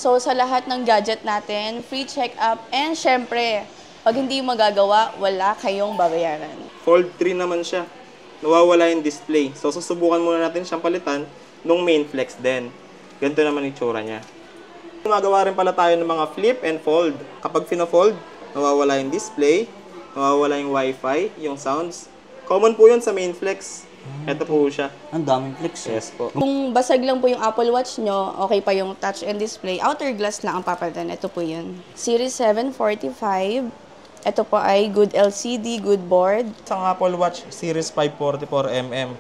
So, sa lahat ng gadget natin, free check-up, and syempre, pag hindi magagawa, wala kayong babayaran. Fold 3 naman siya. Nawawala yung display. So, susubukan muna natin siyang palitan nung main flex din. Ganito naman yung tsura niya. Gumagawa rin pala tayo ng mga flip and fold. Kapag fina-fold, nawawala yung display, nawawala yung wifi, yung sounds. Common po yun sa main flex. Ito po siya. Ang daming flex. Yes po. Kung basag lang po yung Apple Watch nyo, okay pa yung touch and display, outer glass lang ang papalitan. Ito po yun. Series 745. Ito po ay good LCD, good board. Sa Apple Watch Series 544mm,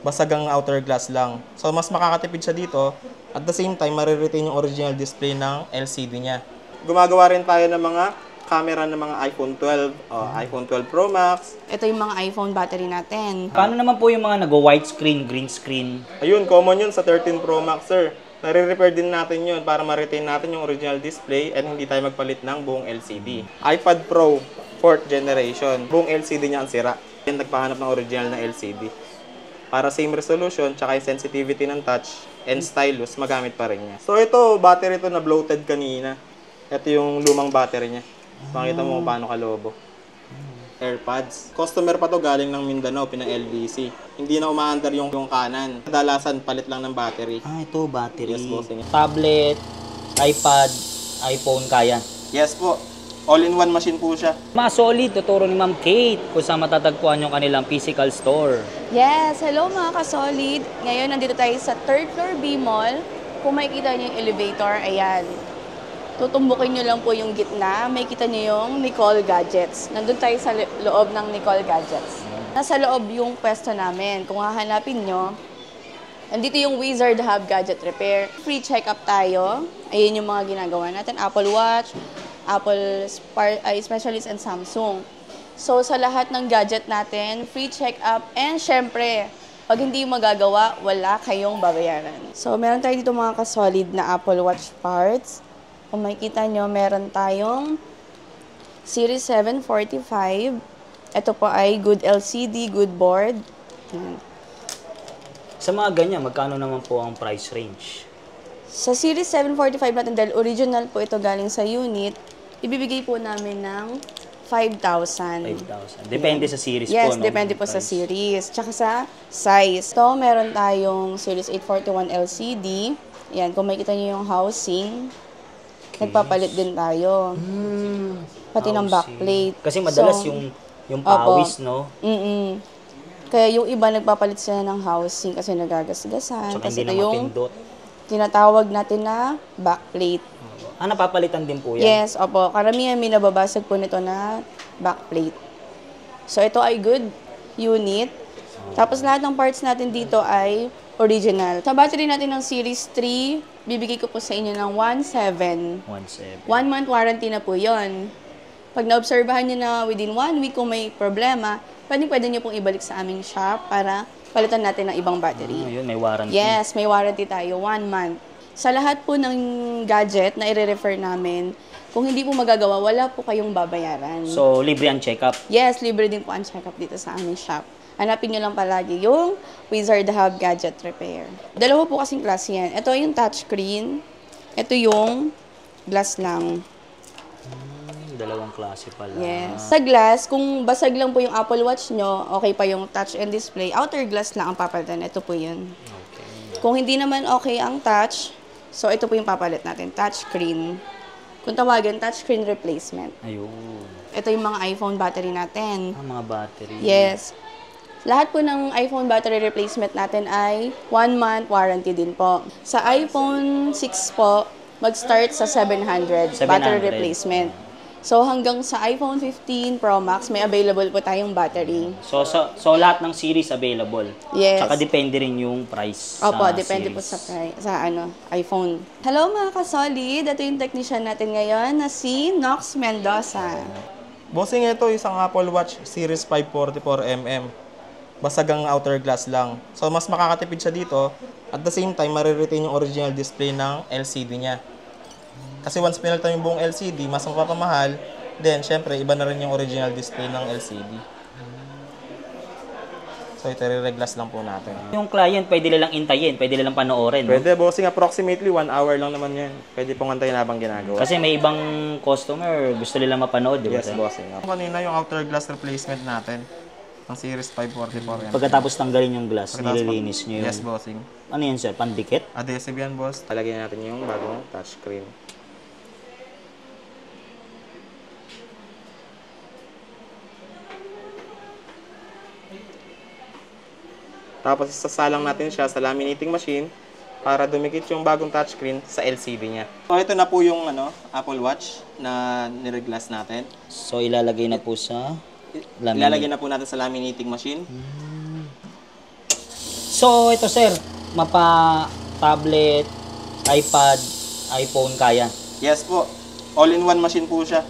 basag ang outer glass lang. So, mas makakatipid siya dito. At the same time, mariretain yung original display ng LCD niya. Gumagawa rin tayo ng mga camera ng mga iPhone 12, iPhone 12 Pro Max. Ito yung mga iPhone battery natin. Paano naman po yung mga nag-white screen, green screen? Ayun, common yun sa 13 Pro Max, sir. Nare-repair din natin yun para ma-retain natin yung original display at hindi tayo magpalit ng buong LCD. iPad Pro, 4th generation. Buong LCD niya ang sira. Yan, nagpahanap ng original na LCD. Para same resolution, tsaka yung sensitivity ng touch and stylus, magamit pa rin niya. So ito, battery ito na bloated kanina. Ito yung lumang battery niya. Makita mo kung paano kalobo. AirPods. Customer pa to galing ng Mindanao, pina-LBC. Hindi na umaandar yung kanan. Kadalasan, palit lang ng battery. Ah, ito, battery. Yes po, sige. Tablet, iPad, iPhone, kaya. Yes po. All-in-one machine po siya. Mga solid, tuturo ni Ma'am Kate kung saan matatagpuan yung kanilang physical store. Yes, hello mga ka-solid. Ngayon, nandito tayo sa 3rd floor B Mall. Kung makikita niyo yung elevator, ayan. Tutumbukin nyo lang po yung gitna. May kita nyo yung Nicole Gadgets. Nandun tayo sa loob ng Nicole Gadgets. Nasa loob yung pwesto namin. Kung hahanapin nyo, nandito yung Wizard Hub Gadget Repair. Free check-up tayo. Ayun yung mga ginagawa natin. Apple Watch, Apple Specialist, and Samsung. So, sa lahat ng gadget natin, free check-up, and syempre, pag hindi magagawa, wala kayong babayaran. So, meron tayo dito mga ka-solid na Apple Watch parts. Kung makikita nyo, meron tayong Series 745. Ito po ay good LCD, good board. Sa mga ganyan, magkano naman po ang price range? Sa Series 745 natin, dahil original po ito galing sa unit, ibibigay po namin ng 5,000. 5,000. Depende sa series po, Yes, no? depende po sa series. Tsaka sa size. Ito, meron tayong Series 841 LCD. Yan, kung makikita nyo yung housing, nagpapalit din tayo. Pati ng backplate. Kasi madalas So, yung pawis, no? Kaya yung iba nagpapalit sila ng housing kasi nagagasgasan. Tsaka Kasi hindi ito na yung mapindot. tinatawag natin na backplate. Ah, napapalitan din po yan? Yes, opo. Karamihan may nababasag po nito na backplate. So ito ay good unit. Tapos lahat ng parts natin dito ay original. Sa battery natin ng Series 3, bibigay ko po sa inyo ng 1.7. 1.7. 1 month warranty na po yon. Pag naobserbahan nyo na within 1 week kung may problema, pwede nyo pong ibalik sa aming shop para palitan natin ng ibang battery. Yun, may warranty. Yes, may warranty tayo, 1 month. Sa lahat po ng gadget na i-refer namin, kung hindi po magagawa, wala po kayong babayaran. So, libre ang check-up? Yes, libre din po ang check-up dito sa aming shop. Hanapin nyo lang palagi yung Wizard Hub Gadget Repair. Dalawa po kasing klase yan. Ito yung touchscreen. Ito yung glass lang. Dalawang klase pala. Yes. Sa glass, kung basag lang po yung Apple Watch nyo, okay pa yung touch and display, outer glass lang ang papalitan. Ito po yun. Okay. Kung hindi naman okay ang touch, so ito po yung papalit natin, touchscreen. Kung tawagan, touchscreen replacement. Ayun. Ito yung mga iPhone battery natin. Mga battery. Yes. Lahat po ng iPhone battery replacement natin ay 1 month warranty din po. Sa iPhone 6 po, mag-start sa 700 battery replacement. So hanggang sa iPhone 15 Pro Max, may available po tayong battery. So lahat ng series available. Yes. Saka depende rin yung price. Opo, sa depende po series. sa iPhone. Hello mga ka-solid, ito yung technician natin ngayon na si Nox Mendoza. Bossing, ito isang Apple Watch Series 544mm. Basag ang outer glass lang. So, mas makakatipid siya dito. At the same time, mariretain yung original display ng LCD niya. Kasi once pinalitan yung buong LCD, mas mapapamahal. Then, syempre, iba na rin yung original display ng LCD. So ito re-reglass lang po natin. Yung client, pwede nilang intayin, pwede nilang panoorin. No? Pwede, bossing, approximately 1 hour lang naman yan. Pwede pong antayin habang ginagawa. Kasi may ibang customer, gusto nila mapanood, di ba? Yes, sir? bossing. Kanina yung outer glass replacement natin. Ang Series 544 yan. Pagkatapos tanggalin yung glass, Pagkatapos nililinis nyo yun. Yes, bossing. Ano yan, sir? Pandikit? Adhesive yan, boss. Talagyan natin yung bagong touchscreen. Tapos isasalang natin siya sa laminating machine para dumikit yung bagong touchscreen sa LCD niya. So ito na po yung Apple Watch na nireglass natin. So, ilalagay na po sa Ilalagay na po natin sa laminating machine. So, ito sir, mapa tablet, iPad, iPhone kaya. Yes po. All-in-one machine po siya.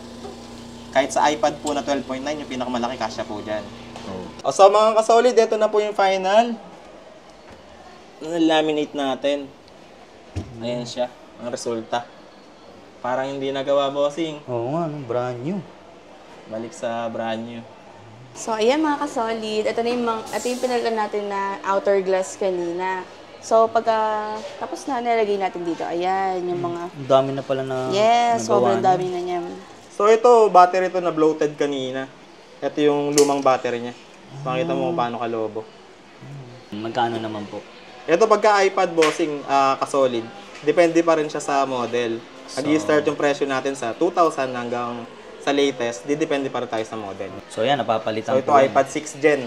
Kahit sa iPad po na 12.9, yung pinakamalaki, kasya po dyan. O so mga kasolid, ito na po yung final. Laminate natin. Ayan siya, ang resulta. Parang hindi nagawa, bossing. Oo nga, brand new. Balik sa brand new. So, ayan mga kasolid. Ito yung pinalitan natin na outer glass kanina. So, pagka tapos na, nilagay natin dito. Ayan, yung mga... Ang dami na pala na Yes, nagawa sobrang na. dami na niya. So ito, battery to na bloated kanina. Ito yung lumang battery niya. Makita mo kung paano kalobo. Magkano naman po? Ito pagka iPad bossing, kasolid, depende pa rin siya sa model. Nag-i-start yung presyo natin sa 2,000 hanggang sa latest, depende pa rin tayo sa model. So yan, napapalitan So ito po yan. iPad 6 Gen.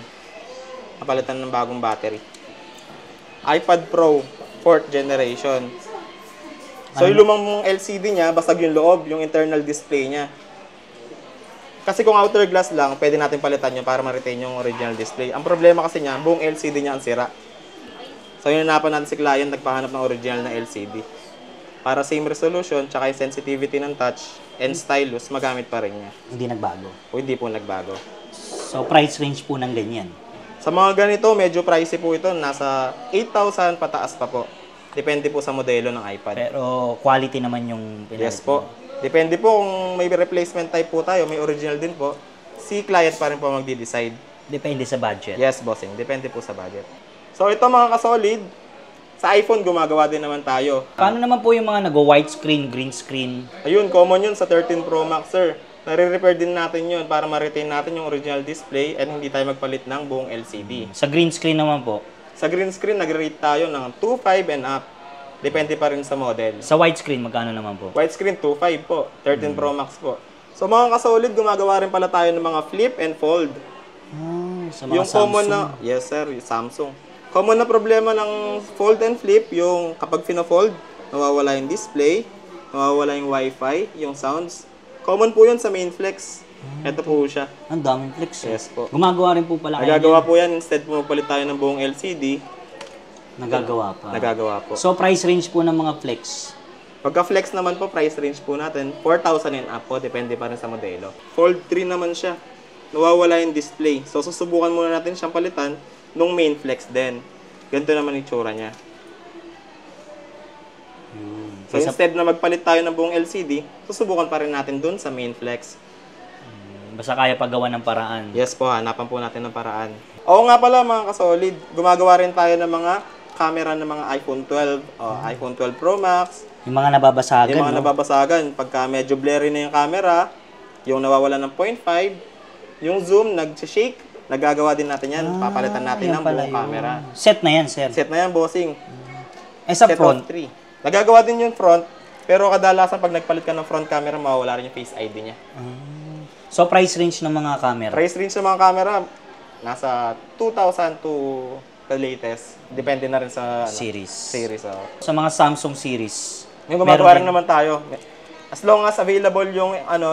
Napalitan ng bagong battery. iPad Pro 4th generation. So yung lumang mong LCD niya, basag yung loob, yung internal display niya. Kasi kung outer glass lang, pwede natin palitan yun para ma-retain yung original display. Ang problema kasi niya, buong LCD niya ang sira. So yun hanapan natin si client, nagpahanap ng original na LCD. Para same resolution, tsaka yung sensitivity ng touch and stylus, magamit pa rin niya. Hindi nagbago. O hindi po nagbago. So price range po ng ganyan. Sa mga ganito, medyo pricey po ito. Nasa 8,000 pataas pa po. Depende po sa modelo ng iPad. Pero quality naman yung pinalit. Yes po. Depende po kung may replacement type po tayo, may original din po. Si client pa rin po magdi-decide. Depende sa budget. Yes, bossing. Depende po sa budget. So ito mga kasolid, sa iPhone gumagawa din naman tayo. Paano naman po yung mga nag-white screen, green screen? Ayun, common yun sa 13 Pro Max, sir. Nare-repair din natin yun para ma-retain natin yung original display and hindi tayo magpalit ng buong LCD. Sa green screen naman po? Sa green screen, nag-rate tayo ng 2.5 and up. Depende pa rin sa model. Sa white screen, magkano naman po? Widescreen, 2.5 po. 13 Pro Max po. So mga kasolid, gumagawa rin pala tayo ng mga flip and fold. Sa mga Yung Samsung. common na, yes sir, yung Samsung. Common na problema ng fold and flip, yung kapag fina-fold, nawawala yung display, nawawala yung wifi, yung sounds. Common po yun sa Mainflex. Ito po siya. Ang daming flex. Yes po. Gumagawa rin po pala kayo Nagagawa po yan, instead po magpalit tayo ng buong LCD, Nagagawa pa. nagagawa po. So price range po ng mga flex. Pagka flex naman po, price range po natin, 4,000 and up po, depende pa rin sa modelo. Fold 3 naman siya. Nawawala yung display. So, susubukan muna natin siyang palitan nung main flex din. Ganito naman yung tsura niya. So, instead na magpalit tayo ng buong LCD, susubukan pa rin natin dun sa main flex. Basta kaya paggawa ng paraan. Yes po, hanapan po natin ng paraan. Oo nga pala mga kasolid, gumagawa rin tayo ng mga camera ng mga iPhone 12, iPhone 12 Pro Max, Yung mga nababasagan, yung mga no? nababasagan. Pagka medyo blurry na yung camera, yung nawawala ng 0.5, yung zoom, nag-shake, nagagawa din natin yan. Papalitan natin yan ng pala buong yun. camera. Set na yan, sir. Set na yan, bossing. Sa Set front. of 3. Nagagawa din yung front, pero kadalasan pag nagpalit ka ng front camera, mawawala rin yung Face ID niya. So price range ng mga camera. Price range sa mga camera, nasa 2,000 to the latest. Depende na rin sa Series. series. Sa mga Samsung series. Yung gumagawa rin din. naman tayo. As long as available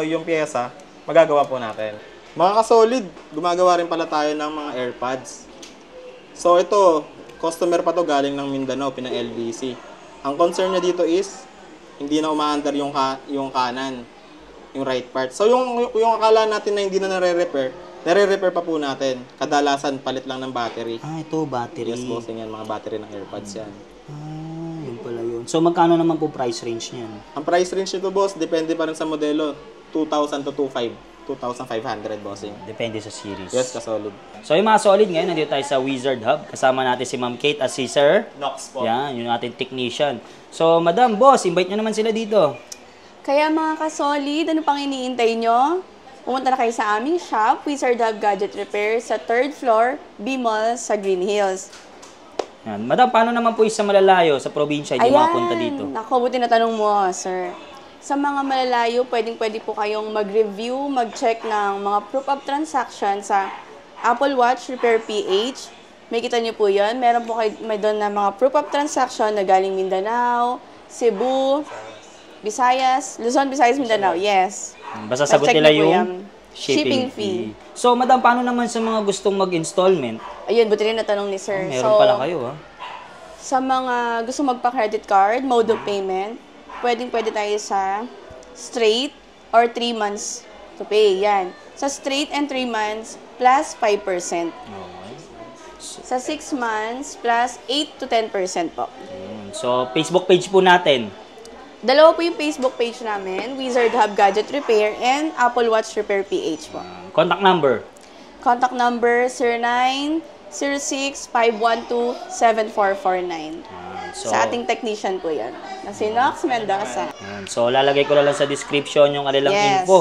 yung pyesa, magagawa po natin. Mga kasolid, gumagawa rin pala tayo ng mga AirPods. So ito, customer pa to galing ng Mindanao, pina-LBC. Ang concern niya dito is hindi na umaandar yung kanan, yung right part. So yung akala natin na hindi na nare-repair pa po natin. Kadalasan palit lang ng battery. Ito, battery. Yes, bossing yan, mga battery ng AirPods yan. Yun pala yun. So magkano naman po price range niyan? Ang price range nito, boss, depende pa rin sa modelo. 2,000 to 2,500. 2,500, bossing. Depende sa series. Yes, ka-solid. So yung mga solid ngayon, nandito tayo sa Wizard Hub. Kasama natin si Ma'am Kate at si Sir. Nox po. Yan, yung ating technician. So, Madam, boss, invite nyo naman sila dito. Kaya mga ka-solid, ano pang iniintay nyo? Pumunta na kayo sa aming shop, Wizard Hub Gadget Repair, sa 3rd floor, B-Mall sa Green Hills. Yan. Madam, paano naman po sa malalayo, sa probinsya, hindi makapunta dito? Naku, buti na tanong mo, sir. Sa mga malalayo, pwede po kayong mag-review, mag-check ng mga proof of transaction sa Apple Watch Repair PH. May kita niyo po yun. Meron po may doon na mga proof of transaction na galing Mindanao, Cebu, Visayas, Luzon, Visayas, Mindanao. Yes. Basta sagot Check nila niyo po yung yan. shipping fee. So, Madam, paano naman sa mga gustong mag-installment? Ayun, buti rin na tanong ni sir. Meron pala kayo, ha? Sa mga gusto magpa-credit card, mode of payment, pwede tayo sa straight or 3 months to pay. Yan. Sa straight and 3 months, plus 5%. Sa 6 months, plus 8 to 10% po. So, Facebook page po natin. Dalawa po yung Facebook page namin, Wizard Hub Gadget Repair and Apple Watch Repair PH po. Contact number. Contact number 0906-512-7449. So, Sa ating technician po yan. Na si Nox Mendoza. so, lalagay ko na lang sa description yung kanilang Yes. info.